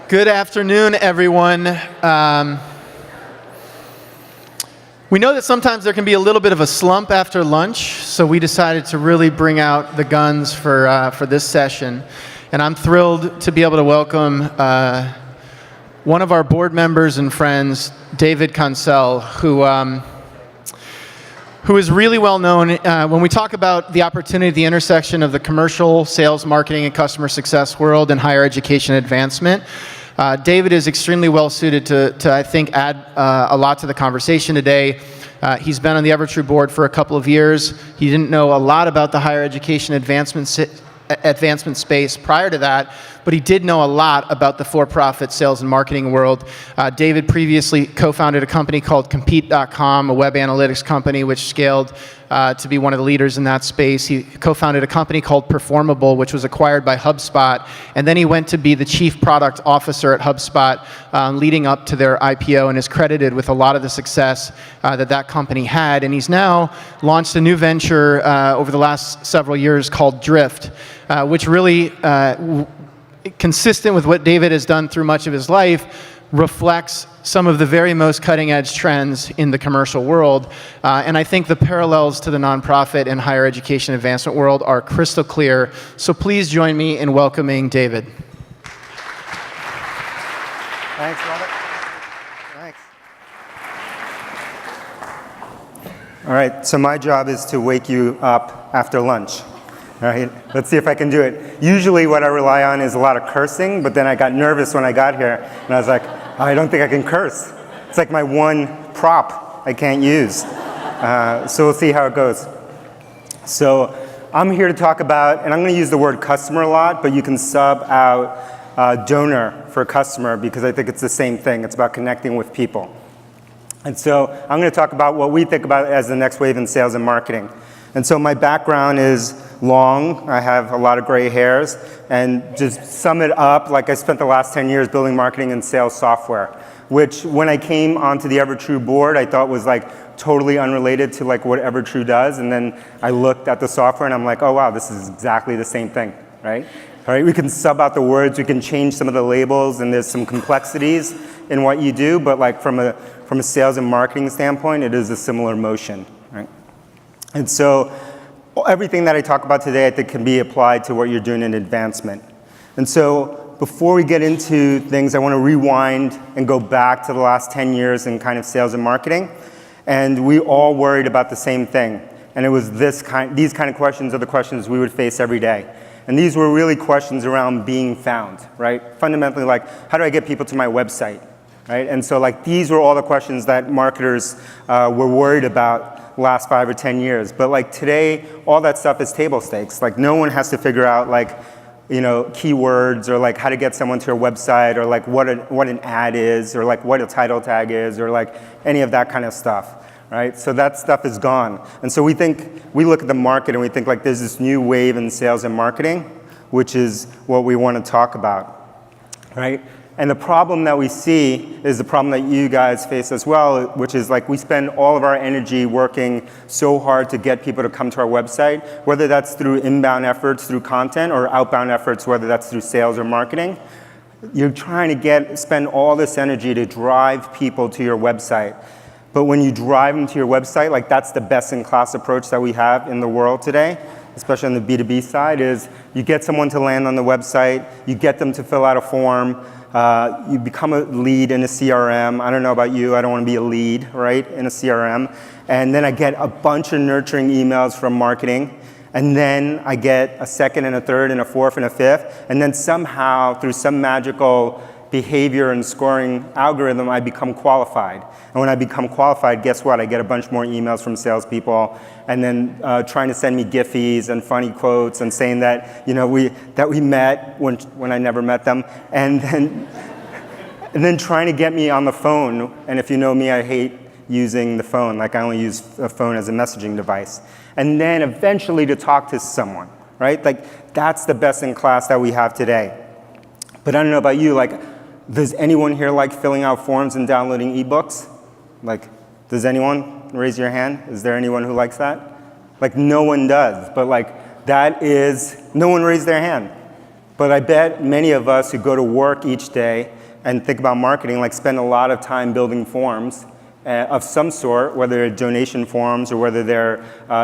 Good afternoon, everyone. We know that sometimes there can be a little bit of a slump after lunch, so we decided to really bring out the guns for this session. And I'm thrilled to be able to welcome one of our board members and friends, David Cancel, who is really well known when we talk about the opportunity at the intersection of the commercial, sales, marketing, and customer success world and higher education advancement. David is extremely well suited to I think, add a lot to the conversation today. He's been on the Evertrue board for a couple of years. He didn't know a lot about the higher education advancement space prior to that, but he did know a lot about the for-profit sales and marketing world. David previously co-founded a company called Compete.com, a web analytics company which scaled to be one of the leaders in that space. He co-founded a company called Performable, which was acquired by HubSpot, and then he went to be the chief product officer at HubSpot leading up to their IPO, and is credited with a lot of the success that company had. And he's now launched a new venture over the last several years called Drift, which really, consistent with what David has done through much of his life, reflects some of the very most cutting-edge trends in the commercial world. And I think the parallels to the nonprofit and higher education advancement world are crystal clear. So please join me in welcoming David. Thanks, Robert. Thanks. All right, so my job is to wake you up after lunch. All right, let's see if I can do it. Usually what I rely on is a lot of cursing, but then I got nervous when I got here, and I was like, I don't think I can curse. It's like my one prop I can't use. So we'll see how it goes. So I'm here to talk about, and I'm going to use the word customer a lot, but you can sub out donor for customer, because I think it's the same thing. It's about connecting with people. And so I'm going to talk about what we think about as the next wave in sales and marketing. And so my background is long. I have a lot of gray hairs. And just sum it up, like I spent the last 10 years building marketing and sales software, which when I came onto the Evertrue board, I thought was like totally unrelated to like what Evertrue does. And then I looked at the software and I'm like, oh wow, this is exactly the same thing, right? All right, we can sub out the words, we can change some of the labels, and there's some complexities in what you do, but like from a sales and marketing standpoint, it is a similar motion, right? And so everything that I talk about today, I think, can be applied to what you're doing in advancement. And so before we get into things, I want to rewind and go back to the last 10 years in kind of sales and marketing. And we all worried about the same thing. And it was these kind of questions are the questions we would face every day. And these were really questions around being found, right? Fundamentally, like, how do I get people to my website, right? And so like these were all the questions that marketers were worried about last 5 or 10 years. But like today, all that stuff is table stakes. Like no one has to figure out like, you know, keywords or like how to get someone to your website or like what an ad is or like what a title tag is or like any of that kind of stuff, right? So that stuff is gone. And so we look at the market and we think like there's this new wave in sales and marketing, which is what we want to talk about, right? And the problem that we see is the problem that you guys face as well, which is like we spend all of our energy working so hard to get people to come to our website, whether that's through inbound efforts through content or outbound efforts, whether that's through sales or marketing. You're trying to spend all this energy to drive people to your website. But when you drive them to your website, like that's the best-in-class approach that we have in the world today, especially on the B2B side, is you get someone to land on the website, you get them to fill out a form, you become a lead in a CRM. I don't know about you, I don't want to be a lead, right, in a CRM. And then I get a bunch of nurturing emails from marketing. And then I get a second and a third and a fourth and a fifth. And then somehow, through some magical behavior and scoring algorithm, I become qualified. And when I become qualified, guess what? I get a bunch more emails from salespeople, and then trying to send me Giphies and funny quotes and saying that, you know, we met when I never met them, and then trying to get me on the phone. And if you know me, I hate using the phone. Like I only use a phone as a messaging device. And then eventually to talk to someone, right? Like that's the best in class that we have today. But I don't know about you, like, does anyone here like filling out forms and downloading ebooks? Like, does anyone raise your hand? Is there anyone who likes that? Like, no one does, but like, no one raised their hand. But I bet many of us who go to work each day and think about marketing like spend a lot of time building forms of some sort, whether they're donation forms or whether they're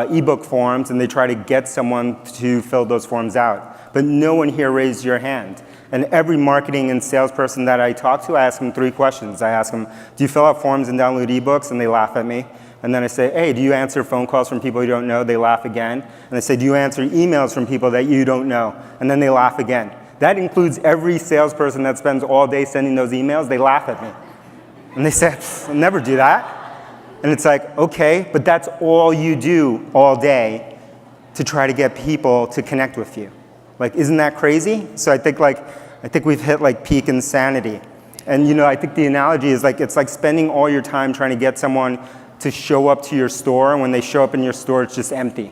ebook forms, and they try to get someone to fill those forms out. But no one here raised your hand. And every marketing and salesperson that I talk to, I ask them 3 questions. I ask them, do you fill out forms and download ebooks? And they laugh at me. And then I say, hey, do you answer phone calls from people you don't know? They laugh again. And I say, do you answer emails from people that you don't know? And then they laugh again. That includes every salesperson that spends all day sending those emails. They laugh at me. And they say, I'll never do that. And it's like, okay, but that's all you do all day to try to get people to connect with you. Like, isn't that crazy? So I think we've hit like peak insanity. And I think the analogy is like, it's like spending all your time trying to get someone to show up to your store, and when they show up in your store, it's just empty,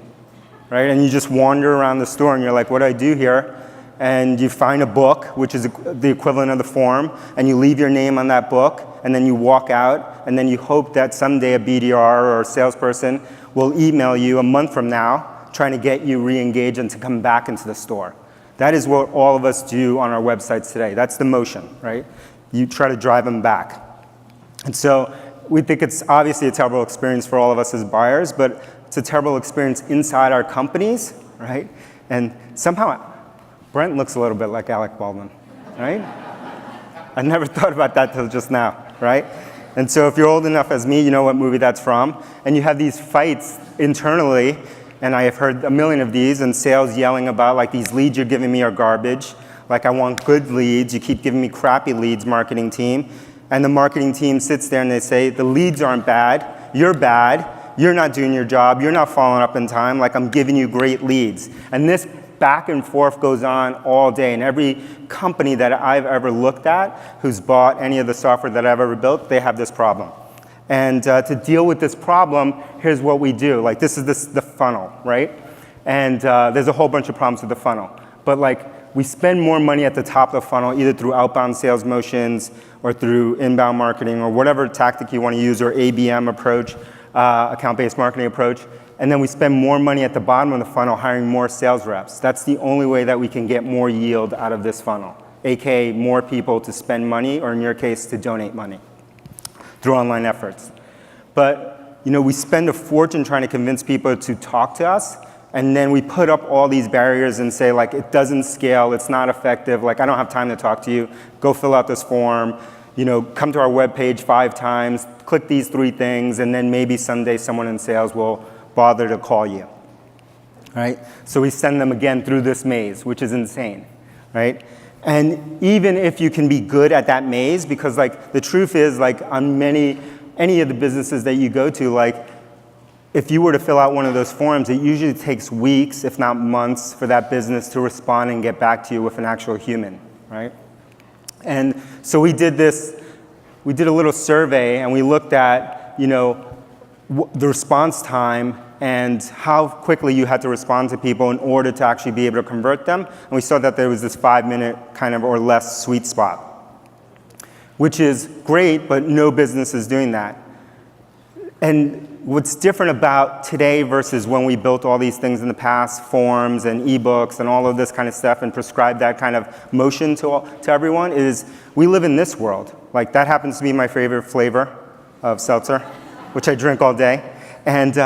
right? And you just wander around the store and you're like, what do I do here? And you find a book, which is the equivalent of the form, and you leave your name on that book, and then you walk out, and then you hope that someday a BDR or a salesperson will email you a month from now trying to get you re-engaged and to come back into the store. That is what all of us do on our websites today. That's the motion, right? You try to drive them back. And so we think it's obviously a terrible experience for all of us as buyers, but it's a terrible experience inside our companies, right? And somehow, Brent looks a little bit like Alec Baldwin, right? I never thought about that till just now, right? And so if you're old enough as me, you know what movie that's from. And you have these fights internally, and I have heard a million of these, and sales yelling about like, these leads you're giving me are garbage. Like, I want good leads. You keep giving me crappy leads, marketing team. And the marketing team sits there and they say, the leads aren't bad. You're not doing your job. You're not following up in time. Like, I'm giving you great leads. And this back and forth goes on all day. And every company that I've ever looked at who's bought any of the software that I've ever built, they have this problem. And to deal with this problem, here's what we do. Like, this is the funnel, right? And there's a whole bunch of problems with the funnel. But like, we spend more money at the top of the funnel, either through outbound sales motions or through inbound marketing or whatever tactic you want to use, or ABM approach, account-based marketing approach. And then we spend more money at the bottom of the funnel hiring more sales reps. That's the only way that we can get more yield out of this funnel, aka more people to spend money, or in your case, to donate money through online efforts. But we spend a fortune trying to convince people to talk to us, and then we put up all these barriers and say, like, it doesn't scale, it's not effective, like, I don't have time to talk to you, go fill out this form, come to our webpage 5 times, click these 3 things, and then maybe someday someone in sales will bother to call you, right? So we send them again through this maze, which is insane, right? And even if you can be good at that maze, because like, the truth is, like, on any of the businesses that you go to, like, if you were to fill out one of those forms, it usually takes weeks, if not months, for that business to respond and get back to you with an actual human, right? And so we did a little survey, and we looked at, the response time and how quickly you had to respond to people in order to actually be able to convert them. And we saw that there was this 5-minute kind of or less sweet spot, which is great, but no business is doing that. And what's different about today versus when we built all these things in the past, forms and ebooks and all of this kind of stuff, and prescribed that kind of motion to everyone, is we live in this world. Like, that happens to be my favorite flavor of seltzer, which I drink all day. And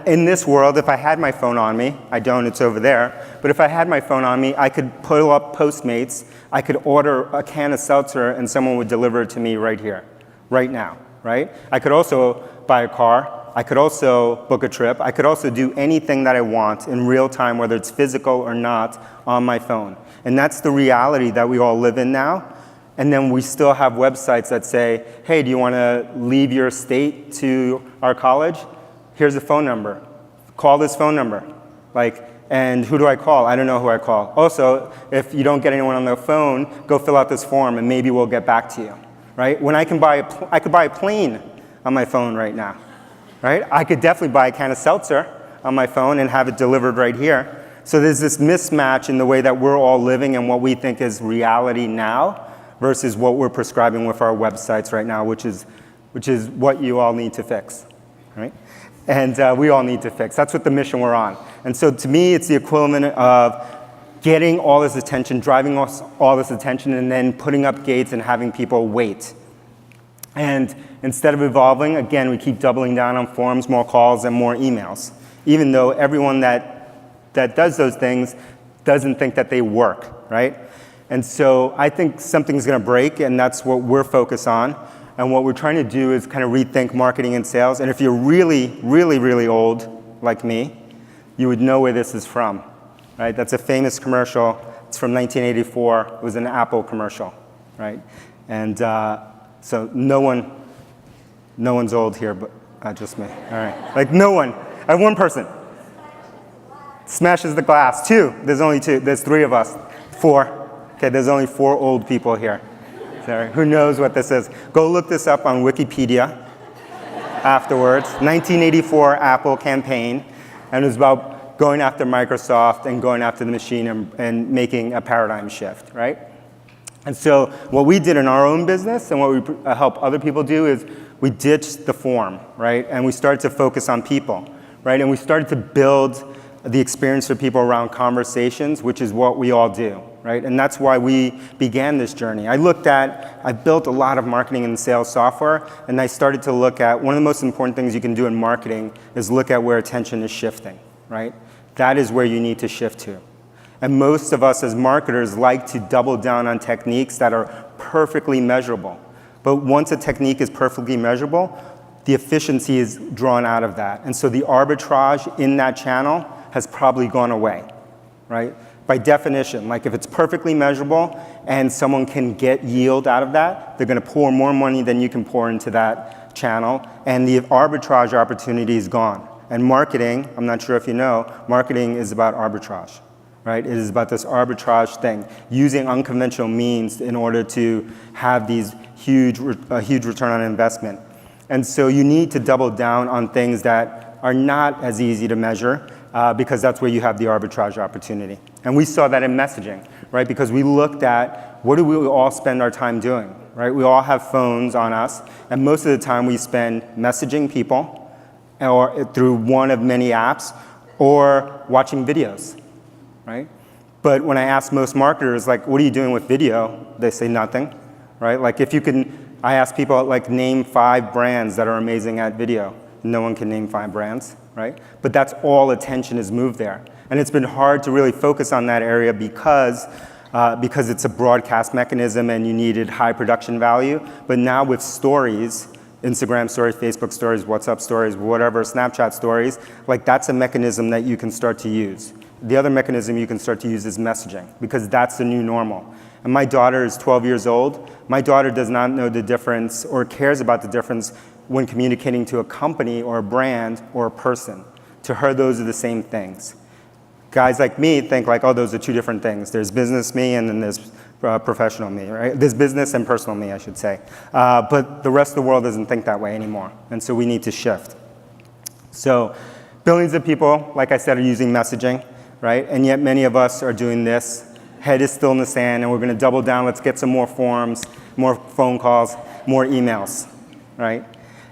in this world, if I had my phone on me, I don't, it's over there, but if I had my phone on me, I could pull up Postmates, I could order a can of seltzer, and someone would deliver it to me right here, right now, right? I could also buy a car, I could also book a trip, I could also do anything that I want in real time, whether it's physical or not, on my phone. And that's the reality that we all live in now. And then we still have websites that say, hey, do you want to leave your state to our college? Here's a phone number. Call this phone number. Like, and who do I call? I don't know who I call. Also, if you don't get anyone on the phone, go fill out this form and maybe we'll get back to you, right? When I could buy a plane on my phone right now, right? I could definitely buy a can of seltzer on my phone and have it delivered right here. So there's this mismatch in the way that we're all living and what we think is reality now versus what we're prescribing with our websites right now, which is what you all need to fix, right? And we all need to fix. That's what the mission we're on. And so to me, it's the equivalent of getting all this attention, driving us all this attention, and then putting up gates and having people wait. And instead of evolving, again, we keep doubling down on forums, more calls, and more emails, even though everyone that does those things doesn't think that they work, right? And so I think something's going to break, and that's what we're focused on. And what we're trying to do is kind of rethink marketing and sales. And if you're really, really, really old, like me, you would know where this is from, right? That's a famous commercial. It's from 1984. It was an Apple commercial, right? And so no one's old here, but just me. All right, like no one. I have one person. Smashes the glass. Two. There's only two. There's three of us. Four. Okay, there's only 4 old people here. Sorry. Who knows what this is? Go look this up on Wikipedia afterwards. 1984 Apple campaign, and it was about going after Microsoft and going after the machine and making a paradigm shift, right? And so what we did in our own business and what we help other people do is we ditched the form, right? And we started to focus on people, right? And we started to build the experience for people around conversations, which is what we all do, right? And that's why we began this journey. I built a lot of marketing and sales software, and I started to look at one of the most important things you can do in marketing is look at where attention is shifting, right? That is where you need to shift to. And most of us as marketers like to double down on techniques that are perfectly measurable. But once a technique is perfectly measurable, the efficiency is drawn out of that. And so the arbitrage in that channel has probably gone away, right? By definition, like if it's perfectly measurable and someone can get yield out of that, they're going to pour more money than you can pour into that channel, and the arbitrage opportunity is gone. And marketing, I'm not sure if you know, marketing is about arbitrage, right? It is about this arbitrage thing, using unconventional means in order to have these huge return on investment. And so you need to double down on things that are not as easy to measure, because that's where you have the arbitrage opportunity. And we saw that in messaging, right? Because we looked at what do we all spend our time doing, right? We all have phones on us, and most of the time we spend messaging people or through one of many apps or watching videos, right? But when I ask most marketers, like, what are you doing with video? They say nothing, right? Like I ask people, like, name 5 brands that are amazing at video. No one can name 5 brands, right? But that's all attention is moved there. And it's been hard to really focus on that area because it's a broadcast mechanism and you needed high production value. But now with stories, Instagram stories, Facebook stories, WhatsApp stories, whatever, Snapchat stories, like that's a mechanism that you can start to use. The other mechanism you can start to use is messaging, because that's the new normal. And my daughter is 12 years old. My daughter does not know the difference or cares about the difference when communicating to a company or a brand or a person. To her, those are the same things. Guys like me think like, oh, those are 2 different things. There's business me and then there's professional me, right? There's business and personal me, I should say. But the rest of the world doesn't think that way anymore. And so we need to shift. So billions of people, like I said, are using messaging, right? And yet many of us are doing this. Head is still in the sand, and we're going to double down. Let's get some more forums, more phone calls, more emails, right?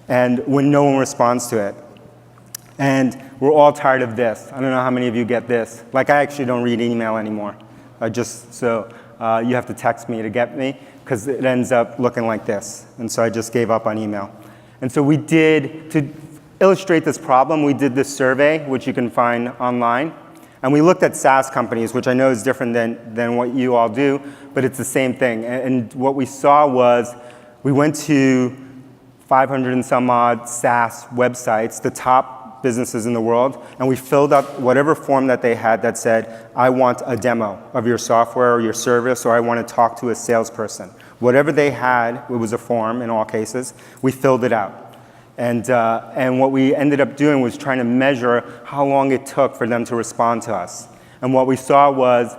And when no one responds to it. And we're all tired of this. I don't know how many of you get this. Like, I actually don't read email anymore. You have to text me to get me, because it ends up looking like this. And so I just gave up on email. And so to illustrate this problem, we did this survey, which you can find online. And we looked at SaaS companies, which I know is different than what you all do, but it's the same thing. And what we saw was we went to 500 and some odd SaaS websites, the top businesses in the world, and we filled out whatever form that they had that said, I want a demo of your software or your service, or I want to talk to a salesperson. Whatever they had, it was a form in all cases, we filled it out. And what we ended up doing was trying to measure how long it took for them to respond to us. And what we saw was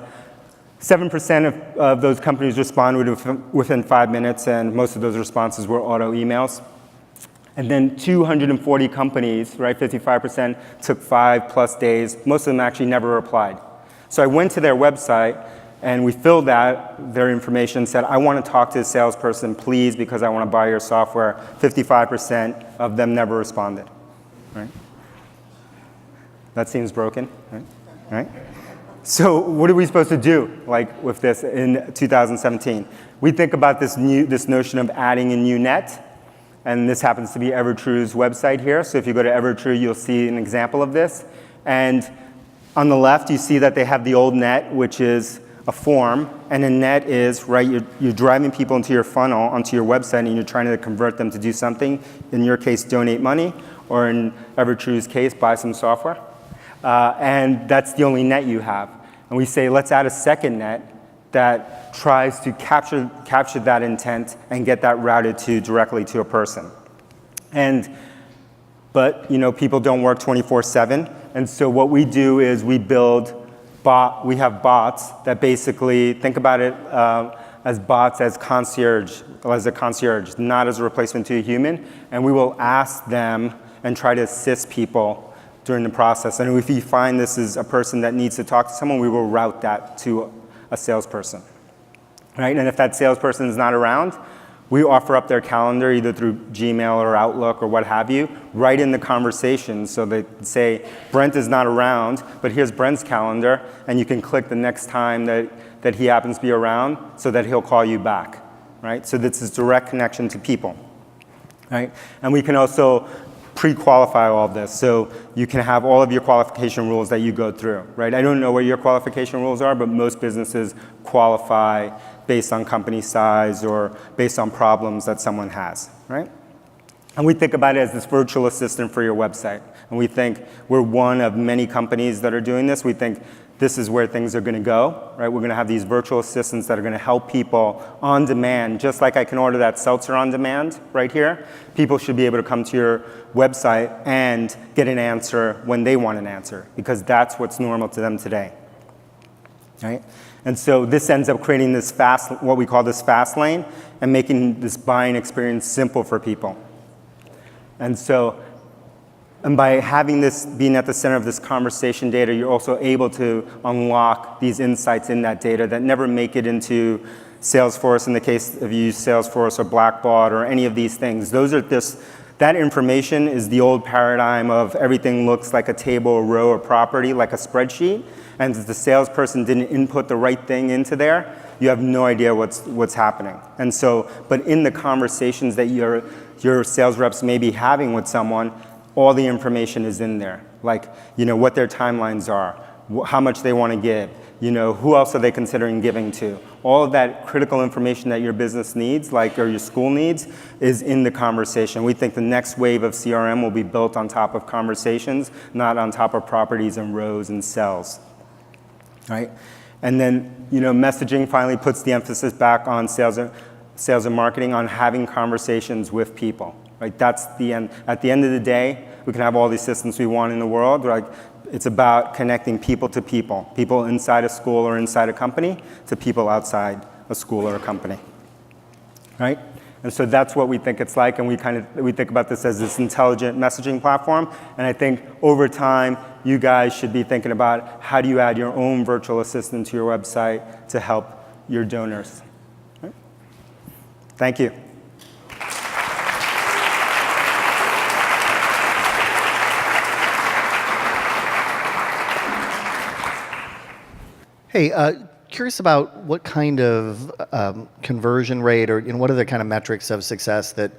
7% of those companies responded within 5 minutes, and most of those responses were auto emails. And then 240 companies, right, 55%, took 5+ days. Most of them actually never replied. So I went to their website, and we filled out their information, said, I want to talk to a salesperson, please, because I want to buy your software. 55% of them never responded, right? That seems broken, right? So what are we supposed to do like with this in 2017? We think about this notion of adding a new net. And this happens to be Evertrue's website here. So if you go to Evertrue, you'll see an example of this. And on the left, you see that they have the old net, which is a form. And a net is, right, you're driving people into your funnel, onto your website, and you're trying to convert them to do something. In your case, donate money. Or in Evertrue's case, buy some software. And that's the only net you have. And we say, let's add a second net that tries to capture that intent and get that routed directly to a person. But people don't work 24/7, and so what we do is we have bots that basically, think about it as bots as a concierge, not as a replacement to a human, and we will ask them and try to assist people during the process. And if we find this is a person that needs to talk to someone, we will route that to a salesperson, right? And if that salesperson is not around, we offer up their calendar either through Gmail or Outlook or what have you, right in the conversation. So they say, Brent is not around, but here's Brent's calendar, and you can click the next time that he happens to be around so that he'll call you back, right? So this is direct connection to people, right? And we can also pre-qualify all of this. So you can have all of your qualification rules that you go through, right? I don't know what your qualification rules are, but most businesses qualify based on company size or based on problems that someone has, right? And we think about it as this virtual assistant for your website. And we think we're one of many companies that are doing this. We think this is where things are going to go, right? We're going to have these virtual assistants that are going to help people on demand, just like I can order that seltzer on demand right here. People should be able to come to your website and get an answer when they want an answer, because that's what's normal to them today, right? And so this ends up creating this what we call this fast lane, and making this buying experience simple for people. And by having this being at the center of this conversation data, you're also able to unlock these insights in that data that never make it into Salesforce in the case of you use Salesforce or Blackbaud or any of these things. That information is the old paradigm of everything looks like a table, a row, or property, like a spreadsheet. And if the salesperson didn't input the right thing into there, you have no idea what's happening. And so, but in the conversations that your sales reps may be having with someone, all the information is in there, like what their timelines are, how much they want to give, who else are they considering giving to. All of that critical information that your business needs, or your school needs, is in the conversation. We think the next wave of CRM will be built on top of conversations, not on top of properties and rows and cells, right? And then messaging finally puts the emphasis back on sales and marketing, on having conversations with people. Right, that's the end. At the end of the day, we can have all the systems we want in the world. It's about connecting people to people, people inside a school or inside a company to people outside a school or a company. Right? And so that's what we think it's like, and we think about this as this intelligent messaging platform. And I think over time, you guys should be thinking about how do you add your own virtual assistant to your website to help your donors. Right? Thank you. Hey, curious about what kind of conversion rate or what are the kind of metrics of success that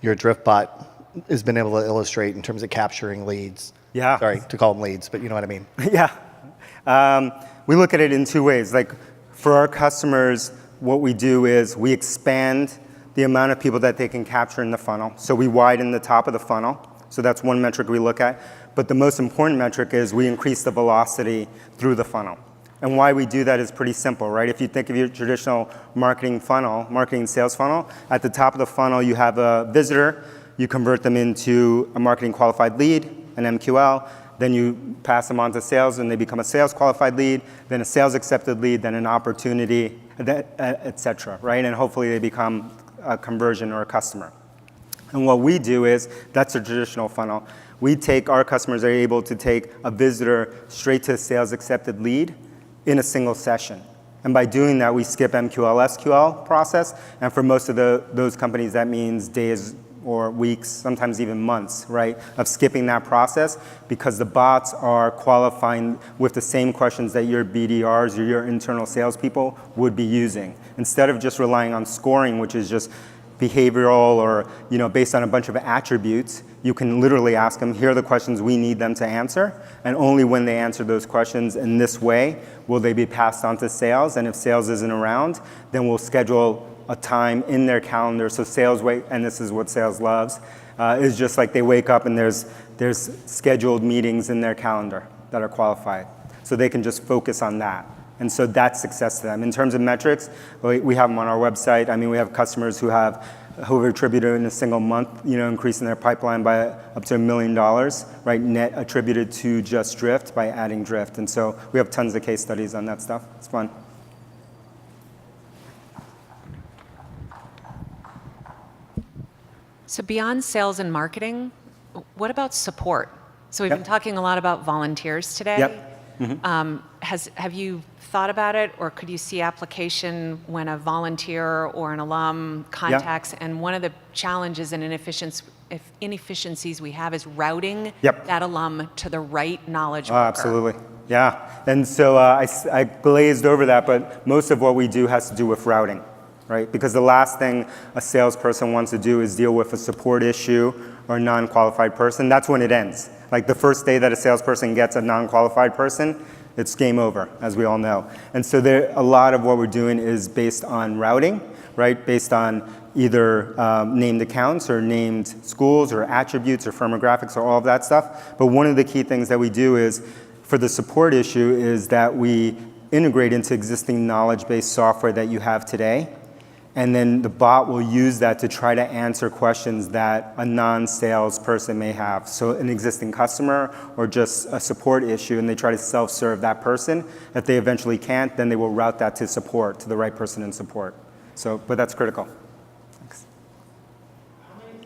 your DriftBot has been able to illustrate in terms of capturing leads? Yeah. Sorry to call them leads, but you know what I mean. Yeah. We look at it in two ways. For our customers, what we do is we expand the amount of people that they can capture in the funnel. So we widen the top of the funnel. So that's one metric we look at. But the most important metric is we increase the velocity through the funnel. And why we do that is pretty simple, right? If you think of your traditional marketing sales funnel, at the top of the funnel you have a visitor, you convert them into a marketing qualified lead, an MQL, then you pass them on to sales and they become a sales qualified lead, then a sales accepted lead, then an opportunity, et cetera, right? And hopefully they become a conversion or a customer. And what we do is, that's a traditional funnel. Our customers are able to take a visitor straight to a sales accepted lead in a single session. And by doing that, we skip MQL, SQL process. And for most of those companies, that means days or weeks, sometimes even months, right, of skipping that process because the bots are qualifying with the same questions that your BDRs or your internal salespeople would be using. Instead of just relying on scoring, which is just behavioral or based on a bunch of attributes, you can literally ask them, here are the questions we need them to answer, and only when they answer those questions in this way will they be passed on to sales, and if sales isn't around, then we'll schedule a time in their calendar. So sales and this is what sales loves, is just like they wake up and there's scheduled meetings in their calendar that are qualified. So they can just focus on that. And so that's success to them. In terms of metrics, we have them on our website. I mean, we have customers who have attributed in a single month, increasing their pipeline by up to $1 million, right, net attributed to just Drift by adding Drift. And so we have tons of case studies on that stuff. It's fun. So beyond sales and marketing, what about support? So we've been talking a lot about volunteers today. Yep. Mm-hmm. Have you thought about it, or could you see application when a volunteer or an alum contacts? Yep. And one of the challenges and inefficiencies we have is routing Yep. that alum to the right knowledge worker. Absolutely. Yeah. And so I glazed over that, but most of what we do has to do with routing, right? Because the last thing a salesperson wants to do is deal with a support issue or a non-qualified person. That's when it ends. Like the first day that a salesperson gets a non-qualified person, it's game over, as we all know. And so a lot of what we're doing is based on routing, right? Based on either named accounts or named schools or attributes or firmographics or all of that stuff. But one of the key things that we do is, for the support issue, is that we integrate into existing knowledge-based software that you have today. And then the bot will use that to try to answer questions that a non-sales person may have. So an existing customer or just a support issue, and they try to self-serve that person. If they eventually can't, then they will route that to support, to the right person in support. So, but that's critical. Thanks.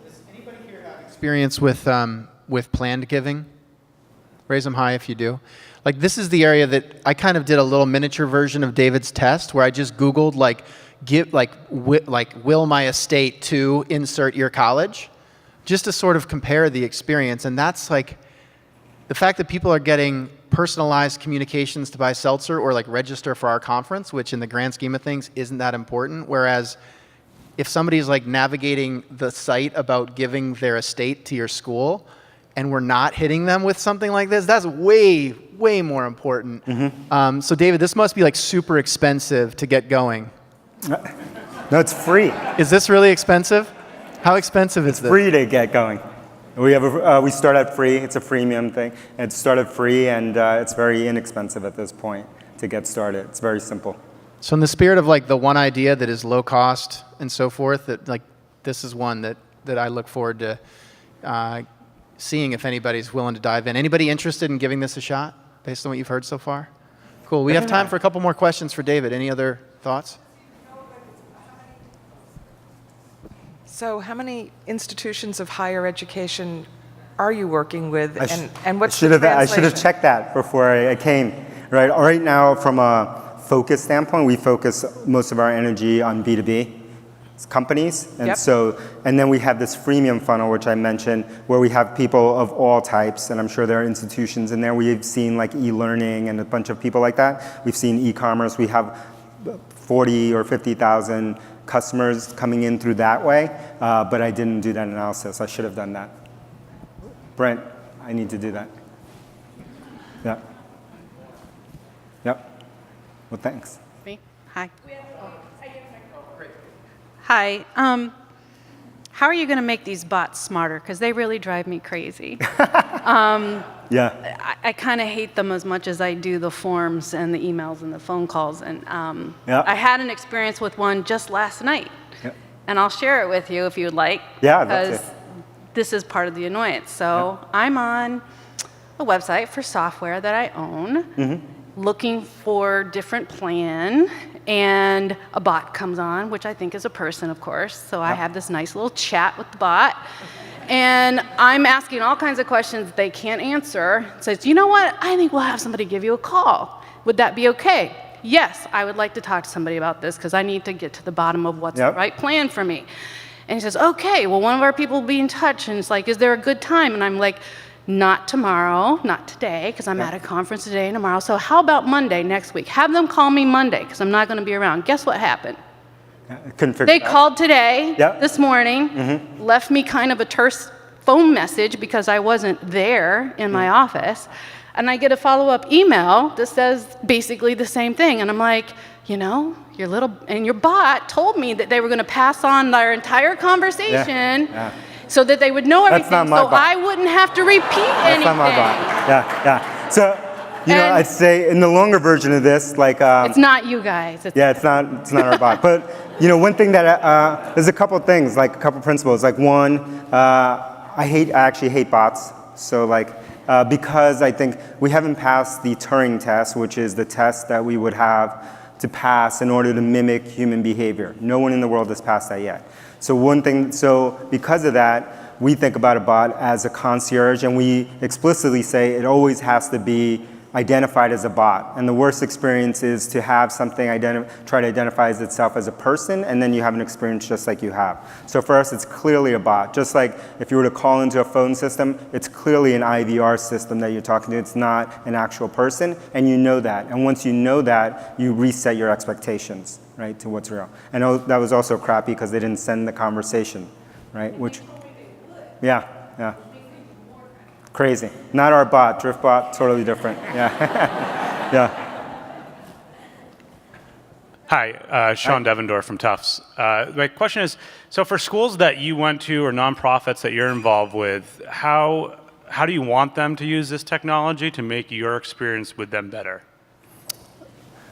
Does anybody here have experience with planned giving? Raise them high if you do. Like, this is the area that I kind of did a little miniature version of David's test where I just Googled will my estate to insert your college, just to sort of compare the experience. And that's like the fact that people are getting personalized communications to buy seltzer or like register for our conference, which in the grand scheme of things isn't that important. Whereas if somebody's like navigating the site about giving their estate to your school and we're not hitting them with something like this, that's way, way more important. Mm-hmm. So David, this must be like super expensive to get going. No, it's free. Is this really expensive? How expensive is this? Free to get going. We start at free. It's a freemium thing. It started free, and it's very inexpensive at this point to get started. It's very simple. So in the spirit of like the one idea that is low cost and so forth, that like this is one that I look forward to seeing if anybody's willing to dive in. Anybody interested in giving this a shot based on what you've heard so far? Cool. We have time for a couple more questions for David. Any other thoughts? So how many institutions of higher education are you working with, and what's the I should have translation? checked that before I came. Right now, from a focus standpoint, we focus most of our energy on B2B companies, and Yep. and then we have this freemium funnel, which I mentioned, where we have people of all types, and I'm sure there are institutions in there. We've seen like e-learning and a bunch of people like that. We've seen e-commerce. We have 40 or 50,000 customers coming in through that way, but I didn't do that analysis. I should have done that. Brent, I need to do that. Yeah. Yep. Well, thanks. Me? Hi. Hi. How are you going to make these bots smarter? Because they really drive me crazy. Yeah. I kind of hate them as much as I do the forms and the emails and the phone calls. And Yeah. I had an experience with one just last night. Yeah. And I'll share it with you if you'd like. Yeah, I'd love to. Because this is part of the annoyance. So I'm on a website for software that I own, looking for different plan, and a bot comes on, which I think is a person, of course. So I have this nice little chat with the bot. And I'm asking all kinds of questions they can't answer. It says, you know what? I think we'll have somebody give you a call. Would that be okay? Yes, I would like to talk to somebody about this because I need to get to the bottom of what's the right plan for me. And he says, okay, well, one of our people will be in touch. And it's like, is there a good time? And I'm like, not tomorrow, not today, because I'm at a conference today and tomorrow. So how about Monday next week? Have them call me Monday, because I'm not going to be around. Guess what happened? Couldn't figure They it out. called today, Yep. this morning, left me kind of a terse phone message because I wasn't there in my office. And I get a follow-up email that says basically the same thing. And I'm like, you know, your bot told me that they were going to pass on their entire conversation so that they would know everything, not my so bot. I wouldn't have to repeat anything. That's not my bot. Yeah. So, you know, And- I'd say in the longer version of this, like, It's not you guys. it's not our bot. But, you know, one thing that, there's a couple of things, like a couple principles. Like one, I actually hate bots. So like, because I think we haven't passed the Turing test, which is the test that we would have to pass in order to mimic human behavior. No one in the world has passed that yet. So because of that, we think about a bot as a concierge, and we explicitly say it always has to be identified as a bot. And the worst experience is to have something try to identify as itself as a person, and then you have an experience just like you have. So for us, it's clearly a bot. Just like if you were to call into a phone system, it's clearly an IVR system that you're talking to. It's not an actual person, and you know that. And once you know that, you reset your expectations, right, to what's real. I know that was also crappy because they didn't send the conversation, right? Which, yeah. Crazy. Not our bot, DriftBot, totally different. Yeah. Yeah. Hi, Sean Devendorf from Tufts. My question is, so for schools that you went to or nonprofits that you're involved with, how do you want them to use this technology to make your experience with them better?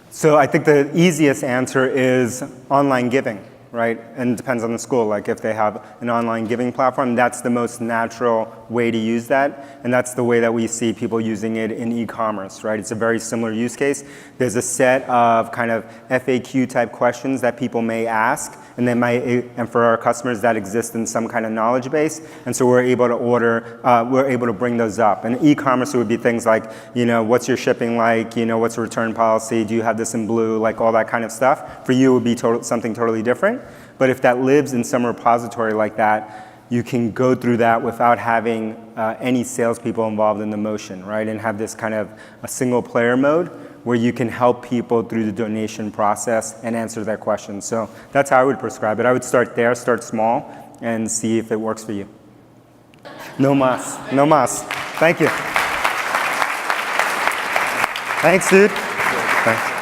So I think the easiest answer is online giving, right? And it depends on the school. Like if they have an online giving platform, that's the most natural way to use that. And that's the way that we see people using it in e-commerce, right? It's a very similar use case. There's a set of kind of FAQ type questions that people may ask, and and for our customers that exist in some kind of knowledge base. And so we're able to bring those up. And e-commerce would be things like, you know, what's your shipping like? You know, what's the return policy? Do you have this in blue? Like all that kind of stuff. For you, it would be something totally different. But if that lives in some repository like that, you can go through that without having any salespeople involved in the motion, right? And have this kind of a single player mode where you can help people through the donation process and answer their questions. So that's how I would prescribe it. I would start there, start small, and see if it works for you. No mas. Thank you. Thanks, dude. Thanks.